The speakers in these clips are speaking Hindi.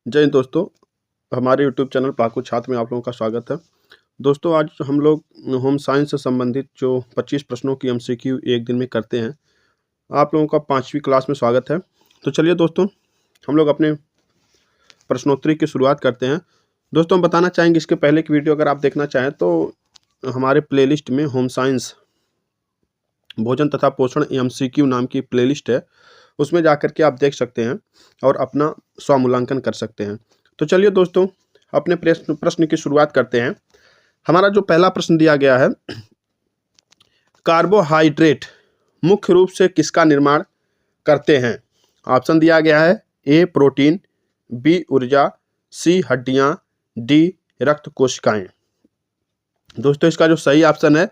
जय हिंद दोस्तों, हमारे यूट्यूब चैनल पढ़ाकू छात्र में आप लोगों का स्वागत है। दोस्तों आज हम लोग होम साइंस से संबंधित जो 25 प्रश्नों की एमसीक्यू एक दिन में करते हैं, आप लोगों का 5वीं क्लास में स्वागत है। तो चलिए दोस्तों, हम लोग अपने प्रश्नोत्तरी की शुरुआत करते हैं। दोस्तों हम बताना चाहेंगे, इसके पहले की वीडियो अगर आप देखना चाहें तो हमारे प्लेलिस्ट में होम साइंस भोजन तथा पोषण एमसीक्यू नाम की प्लेलिस्ट है, उसमें जाकर के आप देख सकते हैं और अपना स्वमूल्यांकन कर सकते हैं। तो चलिए दोस्तों, अपने प्रश्न की शुरुआत करते हैं। हमारा जो पहला प्रश्न दिया गया है, कार्बोहाइड्रेट मुख्य रूप से किसका निर्माण करते हैं? ऑप्शन दिया गया है ए प्रोटीन, बी ऊर्जा, सी हड्डियां, डी रक्त कोशिकाएं। दोस्तों इसका जो सही ऑप्शन है,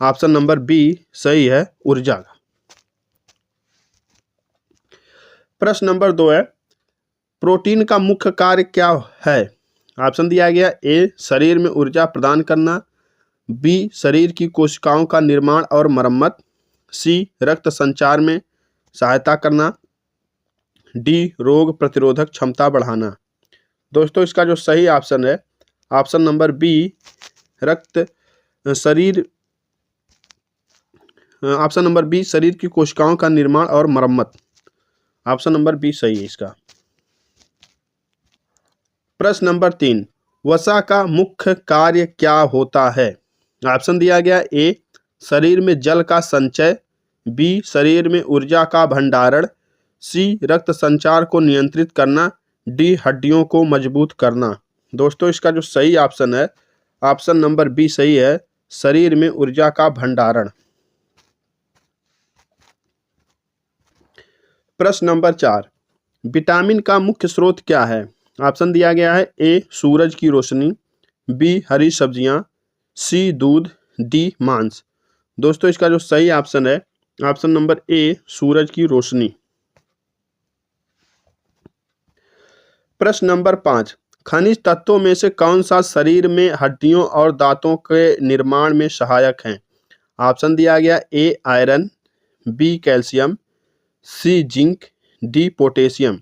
ऑप्शन नंबर बी सही है, ऊर्जा। प्रश्न नंबर 2 है, प्रोटीन का मुख्य कार्य क्या है? ऑप्शन दिया गया ए शरीर में ऊर्जा प्रदान करना, बी शरीर की कोशिकाओं का निर्माण और मरम्मत, सी रक्त संचार में सहायता करना, डी रोग प्रतिरोधक क्षमता बढ़ाना। दोस्तों इसका जो सही ऑप्शन है, option number B option number B शरीर की कोशिकाओं का निर्माण और मरम्मत। ऑप्शन नंबर बी सही है इसका। प्रश्न नंबर 3, वसा का मुख्य कार्य क्या होता है? ऑप्शन दिया गया ए शरीर में जल का संचय, बी शरीर में ऊर्जा का भंडारण, सी रक्त संचार को नियंत्रित करना, डी हड्डियों को मजबूत करना। दोस्तों इसका जो सही ऑप्शन है, ऑप्शन नंबर बी सही है, शरीर में ऊर्जा का भंडारण। प्रश्न नंबर 4, विटामिन का मुख्य स्रोत क्या है? ऑप्शन दिया गया है ए सूरज की रोशनी, बी हरी सब्जियां, सी दूध, डी मांस। दोस्तों इसका जो सही ऑप्शन है, ऑप्शन नंबर ए सूरज की रोशनी। प्रश्न नंबर 5, खनिज तत्वों में से कौन सा शरीर में हड्डियों और दांतों के निर्माण में सहायक है? ऑप्शन दिया गया A iron, B calcium, C zinc, D potassium.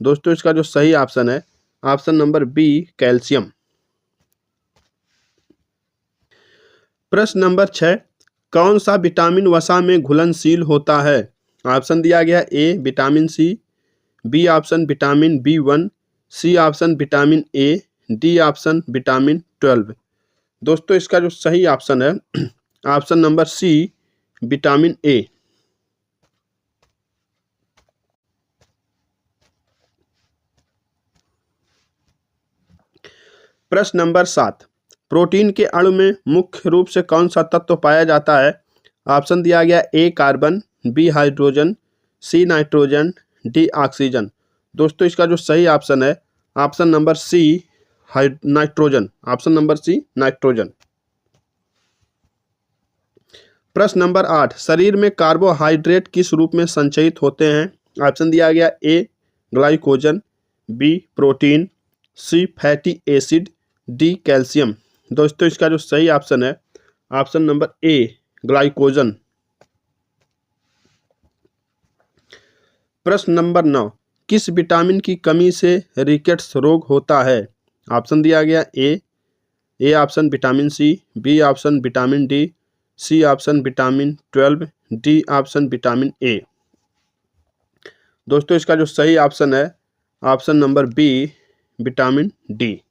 दोस्तों इसका जो सही ऑप्शन है, ऑप्शन नंबर बी कैल्शियम। प्रश्न नंबर 6, कौन सा विटामिन वसा में घुलनशील होता है? ऑप्शन दिया गया A vitamin C, B option vitamin B1, C option vitamin A, D option vitamin 12। दोस्तों इसका जो सही ऑप्शन है, option number C vitamin A. प्रश्न नंबर 7, प्रोटीन के अणु में मुख्य रूप से कौन सा तत्व पाया जाता है? ऑप्शन दिया गया A carbon, B hydrogen, C nitrogen, D oxygen. दोस्तों इसका जो सही ऑप्शन है, option number C nitrogen. Option number C nitrogen. प्रश्न नंबर 8, शरीर में कार्बोहाइड्रेट किस रूप में संचयित होते हैं? ऑप्शन दिया गया ए ग्लाइकोजन, बी प्रोटीन, सी फैटी एसिड, डी कैल्शियम। दोस्तों इसका जो सही ऑप्शन है, ऑप्शन नंबर ए ग्लाइकोजन। प्रश्न नंबर 9, किस विटामिन की कमी से रिकेट्स रोग होता है? ऑप्शन दिया गया A option vitamin C, B option vitamin D, C option vitamin 12, D option vitamin A. दोस्तों इसका जो सही ऑप्शन है, option number B vitamin D.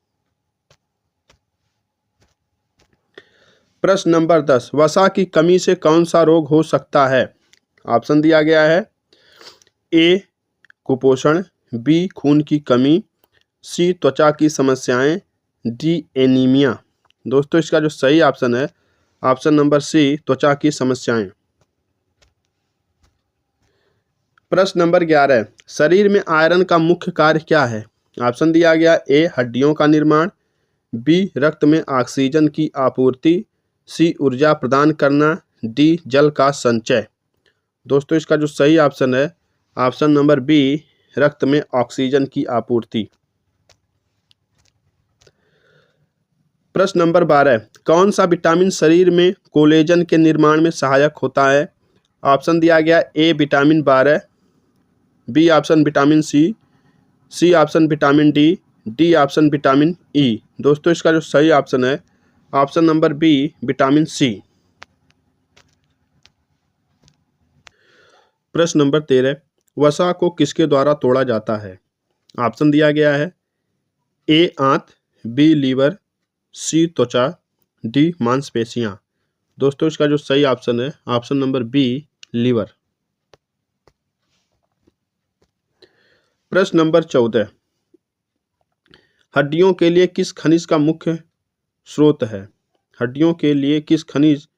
प्रश्न नंबर 10, वसा की कमी से कौन सा रोग हो सकता है? ऑप्शन दिया गया है ए कुपोषण, बी खून की कमी, सी त्वचा की समस्याएं, डी एनीमिया। दोस्तों इसका जो सही ऑप्शन है, ऑप्शन नंबर सी त्वचा की समस्याएं। प्रश्न नंबर 11, शरीर में आयरन का मुख्य कार्य क्या है? ऑप्शन दिया गया ए हड्डियों का निर्माण, बी रक्त में ऑक्सीजन की आपूर्ति, सी ऊर्जा प्रदान करना, डी जल का संचय। दोस्तों इसका जो सही ऑप्शन है, ऑप्शन नंबर बी रक्त में ऑक्सीजन की आपूर्ति। प्रश्न नंबर 12, कौन सा विटामिन शरीर में कोलेजन के निर्माण में सहायक होता है? ऑप्शन दिया गया A vitamin 12, B option vitamin C, C option vitamin D, D option vitamin E. दोस्तों इसका जो सही ऑप्शन है option number B vitamin C. प्रश्न नंबर 13, वसा को किसके द्वारा तोड़ा जाता है? ऑप्शन दिया गया है ए आंत, बी लीवर, सी त्वचा, डी मांसपेशियां। दोस्तों इसका जो सही ऑप्शन है ऑप्शन नंबर बी लीवर। प्रश्न नंबर 14, हड्डियों के लिए किस खनिज का मुख्य स्रोत है? हड्डियों के लिए किस खनिज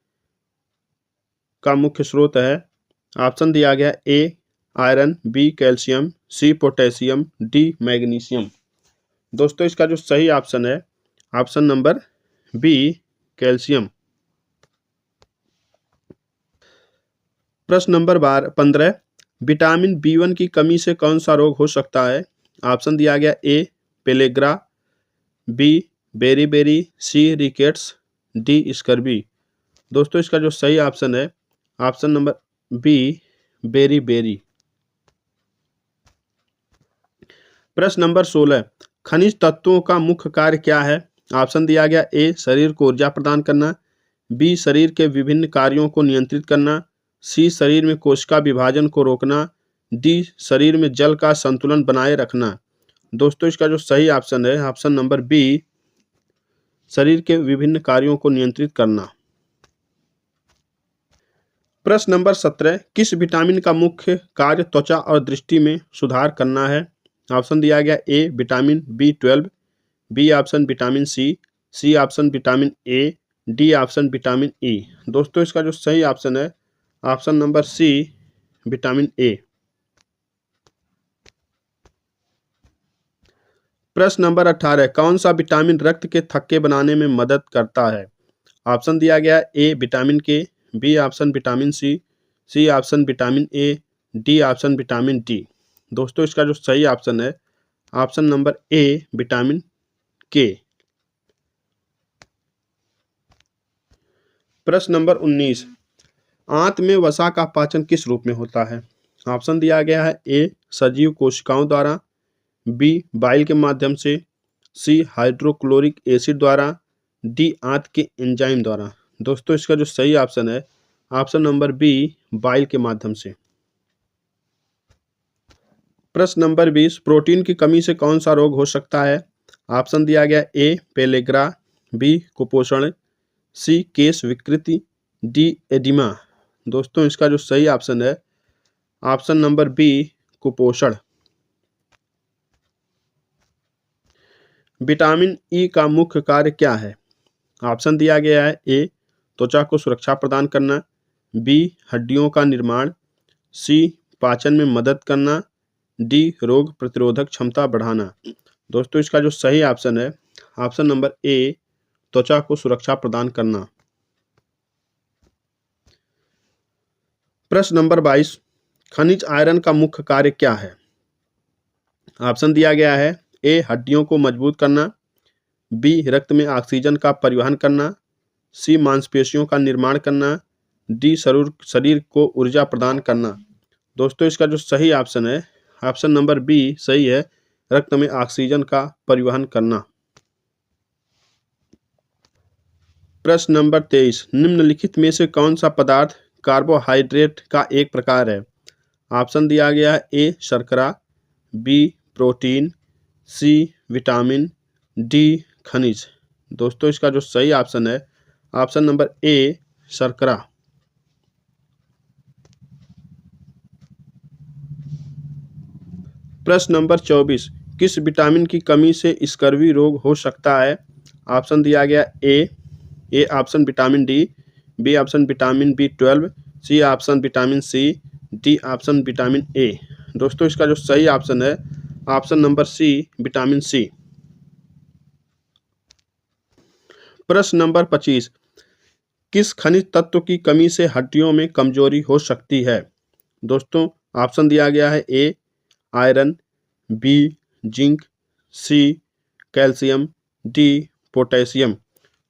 का मुख्य स्रोत है? ऑप्शन दिया गया A iron, B calcium, C potassium, D magnesium. दोस्तों इसका जो सही ऑप्शन है ऑप्शन नंबर बी कैल्शियम। प्रश्न नंबर 15, विटामिन बी1 की कमी से कौन सा रोग हो सकता है? ऑप्शन दिया गया ए पेलेग्रा, बी बेरीबेरी, सी रिकेट्स, डी स्कर्बी। दोस्तों इसका जो सही ऑप्शन है ऑप्शन नंबर बी बेरीबेरी। प्रश्न नंबर 16, खनिज तत्वों का मुख्य कार्य क्या है? ऑप्शन दिया गया ए शरीर को ऊर्जा प्रदान करना, बी शरीर के विभिन्न कार्यों को नियंत्रित करना, सी शरीर में कोशिका विभाजन को रोकना, डी शरीर में जल का संतुलन बनाए रखना। दोस्तों इसका जो सही ऑप्शन है ऑप्शन नंबर बी शरीर के विभिन्न कार्यों को नियंत्रित करना। प्रश्न नंबर 17, किस विटामिन का मुख्य कार्य त्वचा और दृष्टि में सुधार करना है? ऑप्शन दिया गया A vitamin B12, B option vitamin C option vitamin A, D option vitamin E. दोस्तों इसका जो सही ऑप्शन है option number C vitamin A. प्रश्न नंबर 18, कौन सा विटामिन रक्त के थक्के बनाने में मदद करता है? ऑप्शन दिया गया A vitamin K, B option vitamin C option vitamin A, D option vitamin D. दोस्तों इसका जो सही ऑप्शन है ऑप्शन नंबर ए विटामिन के। प्रश्न नंबर 19, आंत में वसा का पाचन किस रूप में होता है? ऑप्शन दिया गया है ए सजीव कोशिकाओं द्वारा, बी बाइल के माध्यम से, सी हाइड्रोक्लोरिक एसिड द्वारा, डी आंत के एंजाइम द्वारा। दोस्तों इसका जो सही ऑप्शन है ऑप्शन नंबर बी बाइल के माध्यम से। प्रश्न नंबर 20, प्रोटीन की कमी से कौन सा रोग हो सकता है? ऑप्शन दिया गया ए पेलेग्रा, बी कुपोषण, सी केश विकृति, डी एडिमा। दोस्तों इसका जो सही ऑप्शन है ऑप्शन नंबर बी कुपोषण। विटामिन ई का मुख्य कार्य क्या है? ऑप्शन दिया गया है ए त्वचा को सुरक्षा प्रदान करना, बी हड्डियों का निर्माण, सी पाचन में मदद करना, डी रोग प्रतिरोधक क्षमता बढ़ाना। दोस्तों इसका जो सही ऑप्शन है ऑप्शन नंबर ए त्वचा को सुरक्षा प्रदान करना। प्रश्न नंबर 22, खनिज आयरन का मुख्य कार्य क्या है? ऑप्शन दिया गया है ए हड्डियों को मजबूत करना, बी रक्त में ऑक्सीजन का परिवहन करना, सी मांसपेशियों का निर्माण करना, डी शरीर को ऊर्जा प्रदान करना। दोस्तों इसका जो सही ऑप्शन है ऑप्शन नंबर बी सही है, रक्त में ऑक्सीजन का परिवहन करना। प्रश्न नंबर 23, निम्नलिखित में से कौन सा पदार्थ कार्बोहाइड्रेट का एक प्रकार है? ऑप्शन दिया गया है ए शर्करा, B protein, C vitamin, D खनिज। दोस्तों इसका जो सही ऑप्शन है ऑप्शन नंबर ए शर्करा। प्रश्न नंबर 24, किस विटामिन की कमी से स्कर्वी रोग हो सकता है? ऑप्शन दिया गया A option vitamin D, B option vitamin B12, C option vitamin C, D option vitamin A. दोस्तों इसका जो सही ऑप्शन है option number C vitamin C. प्रश्न नंबर 25, किस खनिज तत्व की कमी से हड्डियों में कमजोरी हो सकती है? दोस्तों ऑप्शन दिया गया है A iron, B zinc, C calcium, D potassium.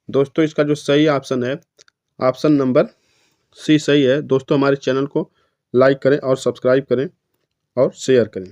दोस्तों इसका जो सही ऑप्शन है ऑप्शन नंबर सी सही है। दोस्तों हमारे चैनल को लाइक करें और सब्सक्राइब करें और शेयर करें।